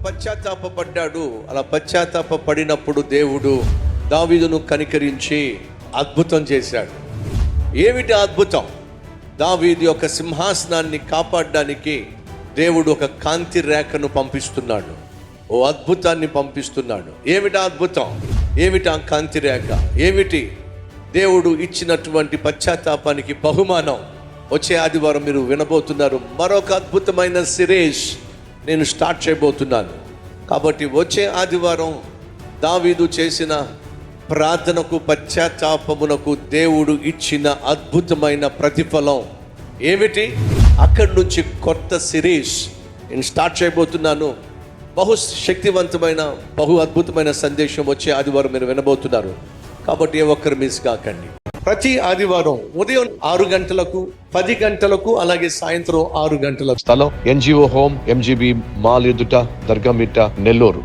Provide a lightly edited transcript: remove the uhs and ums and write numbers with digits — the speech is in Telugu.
పశ్చాత్తాపడ్డాడు. అలా పశ్చాత్తాపడినప్పుడు దేవుడు దావీదును కనికరించి అద్భుతం చేశాడు. ఏమిటి అద్భుతం? దావీదు యొక్క సింహాసనాన్ని కాపాడడానికి దేవుడు ఒక కాంతి రేఖను పంపిస్తున్నాడు, ఓ అద్భుతాన్ని పంపిస్తున్నాడు. ఏమిటి అద్భుతం? ఏమిటి ఆ కాంతి రేఖ? ఏమిటి దేవుడు ఇచ్చినటువంటి పశ్చాత్తాపానికి బహుమానం? వచ్చే ఆదివారం మీరు వినబోతున్నారు. మరొక అద్భుతమైన సిరీస్ నేను స్టార్ట్ చేయబోతున్నాను. కాబట్టి వచ్చే ఆదివారం దావీదు చేసిన ప్రార్థనకు, పశ్చాత్తాపమునకు దేవుడు ఇచ్చిన అద్భుతమైన ప్రతిఫలం ఏమిటి? అక్కడి నుంచి కొత్త సిరీస్ నేను స్టార్ట్ చేయబోతున్నాను. బహు శక్తివంతమైన, బహు అద్భుతమైన సందేశం వచ్చే ఆదివారం మీరు వినబోతున్నారు. కాబట్టి ఏ ఒక్కరు మిస్ కాకండి. ప్రతి ఆదివారం ఉదయం 6 గంటలకు, 10 గంటలకు, అలాగే సాయంత్రం 6 గంటలకు. స్థలం NGO హోమ్, MGB మాల్ ఎదుట, దర్గా మిట్ట, నెల్లూరు.